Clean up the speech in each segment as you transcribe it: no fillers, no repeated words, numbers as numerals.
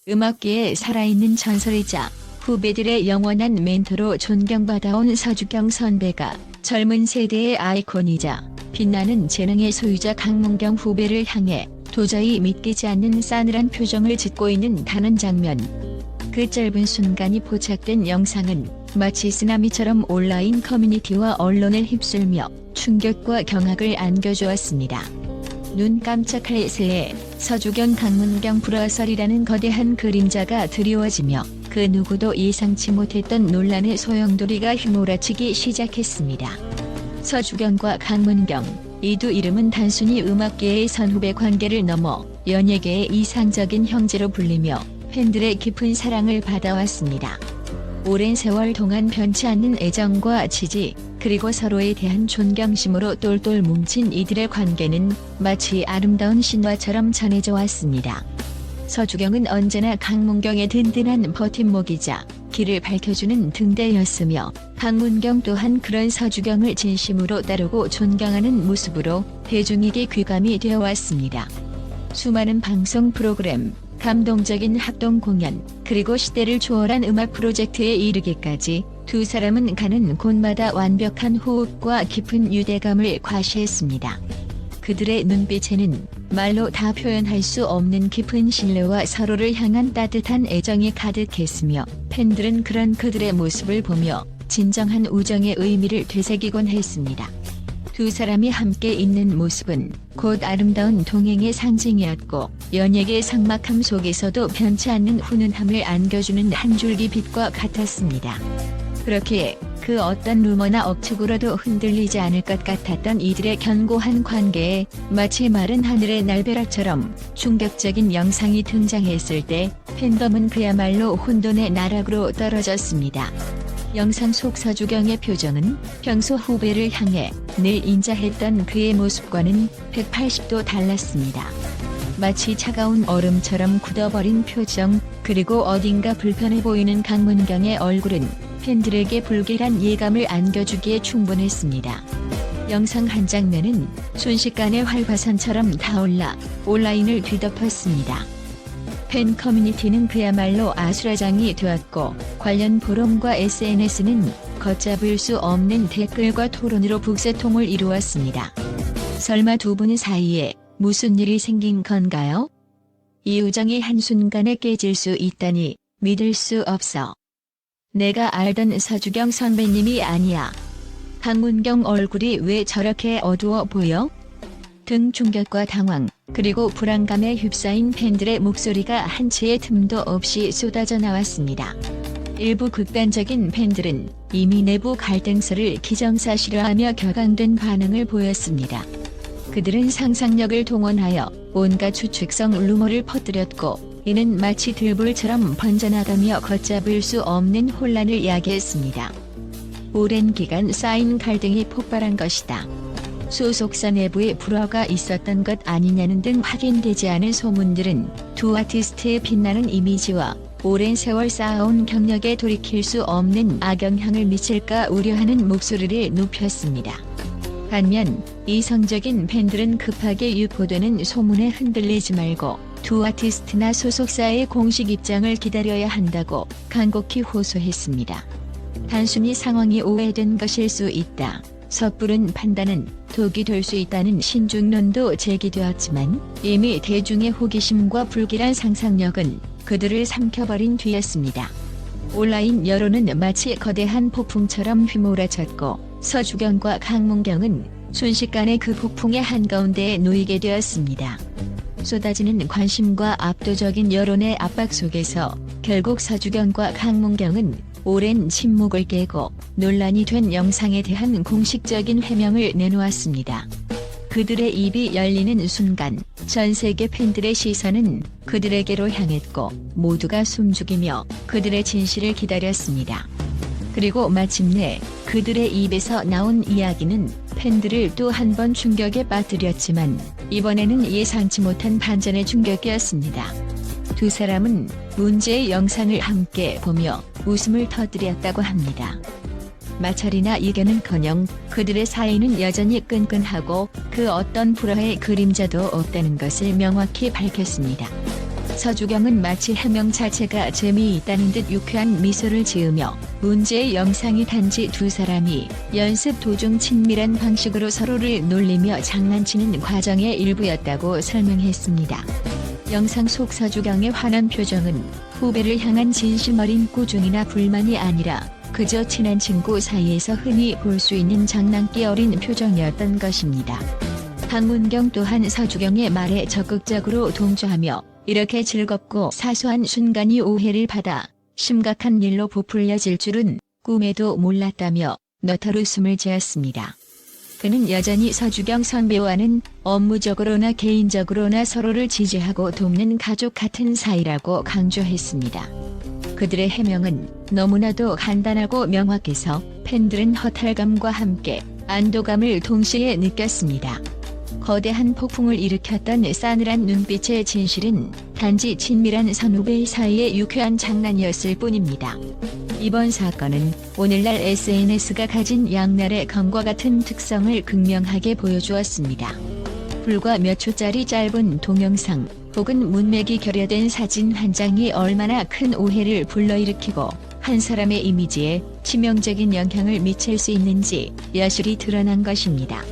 음악계의 살아있는 전설이자 후배들의 영원한 멘토로 존경받아온 서주경 선배가 젊은 세대의 아이콘이자 빛나는 재능의 소유자 강문경 후배를 향해 도저히 믿기지 않는 싸늘한 표정을 짓고 있는 다른 장면. 그 짧은 순간이 포착된 영상은 마치 쓰나미처럼 온라인 커뮤니티와 언론을 휩쓸며 충격과 경악을 안겨주었습니다. 눈 깜짝할 새에 서주경 강문경 불화설이라는 거대한 그림자가 드리워지며 그 누구도 예상치 못했던 논란의 소용돌이가 휘몰아치기 시작했습니다. 서주경과 강문경, 이 두 이름은 단순히 음악계의 선후배 관계를 넘어 연예계의 이상적인 형제로 불리며 팬들의 깊은 사랑을 받아왔습니다. 오랜 세월 동안 변치 않는 애정과 지지, 그리고 서로에 대한 존경심으로 똘똘 뭉친 이들의 관계는 마치 아름다운 신화처럼 전해져 왔습니다. 서주경은 언제나 강문경의 든든한 버팀목이자 길을 밝혀주는 등대였으며 강문경 또한 그런 서주경을 진심으로 따르고 존경하는 모습으로 대중에게 귀감이 되어 왔습니다. 수많은 방송 프로그램, 감동적인 합동 공연, 그리고 시대를 초월한 음악 프로젝트에 이르기까지 두 사람은 가는 곳마다 완벽한 호흡과 깊은 유대감을 과시했습니다. 그들의 눈빛에는 말로 다 표현할 수 없는 깊은 신뢰와 서로를 향한 따뜻한 애정이 가득했으며 팬들은 그런 그들의 모습을 보며 진정한 우정의 의미를 되새기곤 했습니다. 두 사람이 함께 있는 모습은 곧 아름다운 동행의 상징이었고 연예계 삭막함 속에서도 변치 않는 훈훈함을 안겨주는 한 줄기 빛과 같았습니다. 그렇게 그 어떤 루머나 억측으로도 흔들리지 않을 것 같았던 이들의 견고한 관계에 마치 마른 하늘의 날벼락처럼 충격적인 영상이 등장했을 때 팬덤은 그야말로 혼돈의 나락으로 떨어졌습니다. 영상 속 서주경의 표정은 평소 후배를 향해 늘 인자했던 그의 모습과는 180도 달랐습니다. 마치 차가운 얼음처럼 굳어버린 표정, 그리고 어딘가 불편해 보이는 강문경의 얼굴은 팬들에게 불길한 예감을 안겨주기에 충분했습니다. 영상 한 장면은 순식간에 활화산처럼 타올라 온라인을 뒤덮었습니다. 팬 커뮤니티는 그야말로 아수라장이 되었고 관련 포럼과 SNS는 걷잡을 수 없는 댓글과 토론으로 북새통을 이루었습니다. 설마 두 분 사이에 무슨 일이 생긴 건가요? 이 우정이 한순간에 깨질 수 있다니 믿을 수 없어. 내가 알던 서주경 선배님이 아니야. 강문경 얼굴이 왜 저렇게 어두워 보여? 등 충격과 당황, 그리고 불안감에 휩싸인 팬들의 목소리가 한치의 틈도 없이 쏟아져 나왔습니다. 일부 극단적인 팬들은 이미 내부 갈등설을 기정사실화하며 격앙된 반응을 보였습니다. 그들은 상상력을 동원하여 온갖 추측성 루머를 퍼뜨렸고 이는 마치 들불처럼 번져나가며 걷잡을 수 없는 혼란을 야기했습니다. 오랜 기간 쌓인 갈등이 폭발한 것이다. 소속사 내부에 불화가 있었던 것 아니냐는 등 확인되지 않은 소문들은 두 아티스트의 빛나는 이미지와 오랜 세월 쌓아온 경력에 돌이킬 수 없는 악영향을 미칠까 우려하는 목소리를 높였습니다. 반면 이성적인 팬들은 급하게 유포되는 소문에 흔들리지 말고 두 아티스트나 소속사의 공식 입장을 기다려야 한다고 간곡히 호소했습니다. 단순히 상황이 오해된 것일 수 있다. 섣부른 판단은 독이 될 수 있다는 신중론도 제기되었지만 이미 대중의 호기심과 불길한 상상력은 그들을 삼켜버린 뒤였습니다. 온라인 여론은 마치 거대한 폭풍처럼 휘몰아쳤고 서주경과 강문경은 순식간에 그 폭풍의 한가운데에 놓이게 되었습니다. 쏟아지는 관심과 압도적인 여론의 압박 속에서 결국 서주경과 강문경은 오랜 침묵을 깨고 논란이 된 영상에 대한 공식적인 해명을 내놓았습니다. 그들의 입이 열리는 순간 전 세계 팬들의 시선은 그들에게로 향했고 모두가 숨죽이며 그들의 진실을 기다렸습니다. 그리고 마침내 그들의 입에서 나온 이야기는 팬들을 또 한 번 충격에 빠뜨렸지만 이번에는 예상치 못한 반전의 충격이었습니다. 두 사람은 문제의 영상을 함께 보며 웃음을 터뜨렸다고 합니다. 마찰이나 이견은커녕 그들의 사이는 여전히 끈끈하고 그 어떤 불화의 그림자도 없다는 것을 명확히 밝혔습니다. 서주경은 마치 해명 자체가 재미있다는 듯 유쾌한 미소를 지으며 문제의 영상이 단지 두 사람이 연습 도중 친밀한 방식으로 서로를 놀리며 장난치는 과정의 일부였다고 설명했습니다. 영상 속 서주경의 환한 표정은 후배를 향한 진심 어린 꾸중이나 불만이 아니라 그저 친한 친구 사이에서 흔히 볼 수 있는 장난기 어린 표정이었던 것입니다. 강문경 또한 서주경의 말에 적극적으로 동조하며 이렇게 즐겁고 사소한 순간이 오해를 받아 심각한 일로 부풀려질 줄은 꿈에도 몰랐다며 너털 웃음을 지었습니다. 그는 여전히 서주경 선배와는 업무적으로나 개인적으로나 서로를 지지하고 돕는 가족 같은 사이라고 강조했습니다. 그들의 해명은 너무나도 간단하고 명확해서 팬들은 허탈감과 함께 안도감을 동시에 느꼈습니다. 거대한 폭풍을 일으켰던 싸늘한 눈빛의 진실은 단지 친밀한 선후배 사이의 유쾌한 장난이었을 뿐입니다. 이번 사건은 오늘날 SNS가 가진 양날의 검과 같은 특성을 극명하게 보여주었습니다. 불과 몇 초짜리 짧은 동영상 혹은 문맥이 결여된 사진 한 장이 얼마나 큰 오해를 불러일으키고 한 사람의 이미지에 치명적인 영향을 미칠 수 있는지 여실히 드러난 것입니다.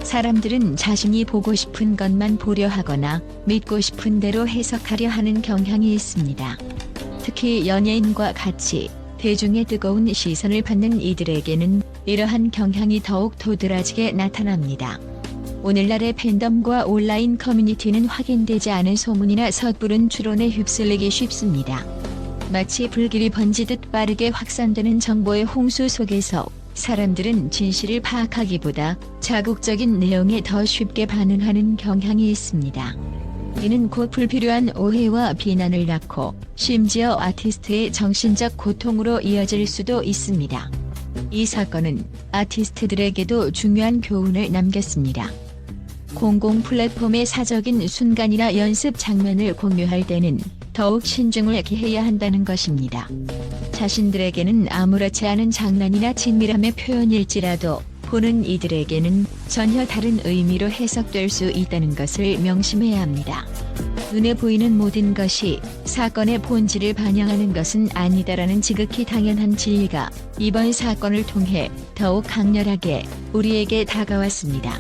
사람들은 자신이 보고 싶은 것만 보려 하거나 믿고 싶은 대로 해석하려 하는 경향이 있습니다. 특히 연예인과 같이 대중의 뜨거운 시선을 받는 이들에게는 이러한 경향이 더욱 도드라지게 나타납니다. 오늘날의 팬덤과 온라인 커뮤니티는 확인되지 않은 소문이나 섣부른 추론에 휩쓸리기 쉽습니다. 마치 불길이 번지듯 빠르게 확산되는 정보의 홍수 속에서 사람들은 진실을 파악하기보다 자극적인 내용에 더 쉽게 반응하는 경향이 있습니다. 이는 곧 불필요한 오해와 비난을 낳고 심지어 아티스트의 정신적 고통으로 이어질 수도 있습니다. 이 사건은 아티스트들에게도 중요한 교훈을 남겼습니다. 공공 플랫폼의 사적인 순간이나 연습 장면을 공유할 때는 더욱 신중을 기해야 한다는 것입니다. 자신들에게는 아무렇지 않은 장난이나 친밀함의 표현일지라도 보는 이들에게는 전혀 다른 의미로 해석될 수 있다는 것을 명심해야 합니다. 눈에 보이는 모든 것이 사건의 본질을 반영하는 것은 아니다라는 지극히 당연한 진리가 이번 사건을 통해 더욱 강렬하게 우리에게 다가왔습니다.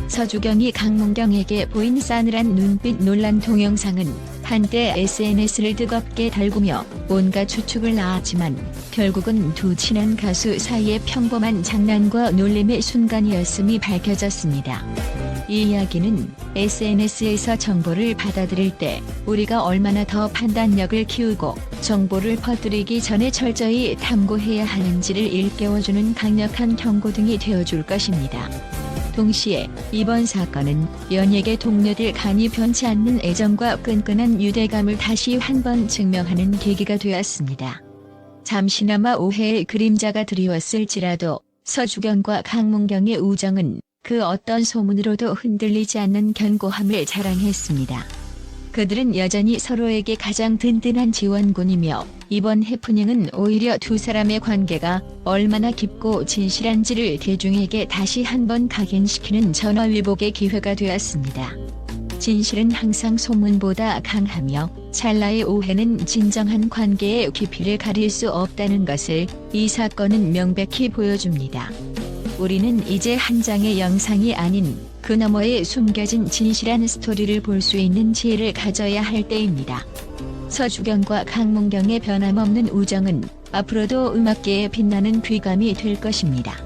서주경이 강문경에게 보인 싸늘한 눈빛 논란 동영상은 한때 SNS를 뜨겁게 달구며 온갖 추측을 낳았지만 결국은 두 친한 가수 사이의 평범한 장난과 놀림의 순간이었음이 밝혀졌습니다. 이 이야기는 SNS에서 정보를 받아들일 때 우리가 얼마나 더 판단력을 키우고 정보를 퍼뜨리기 전에 철저히 탐구해야 하는지를 일깨워주는 강력한 경고 등이 되어줄 것입니다. 동시에 이번 사건은 연예계 동료들 간이 변치 않는 애정과 끈끈한 유대감을 다시 한번 증명하는 계기가 되었습니다. 잠시나마 오해의 그림자가 드리웠을지라도 서주경과 강문경의 우정은 그 어떤 소문으로도 흔들리지 않는 견고함을 자랑했습니다. 그들은 여전히 서로에게 가장 든든한 지원군이며 이번 해프닝은 오히려 두 사람의 관계가 얼마나 깊고 진실한지를 대중에게 다시 한번 각인시키는 전화위복의 기회가 되었습니다. 진실은 항상 소문보다 강하며 찰나의 오해는 진정한 관계의 깊이를 가릴 수 없다는 것을 이 사건은 명백히 보여줍니다. 우리는 이제 한 장의 영상이 아닌 그 너머에 숨겨진 진실한 스토리를 볼 수 있는 지혜를 가져야 할 때입니다. 서주경과 강문경의 변함없는 우정은 앞으로도 음악계에 빛나는 귀감이 될 것입니다.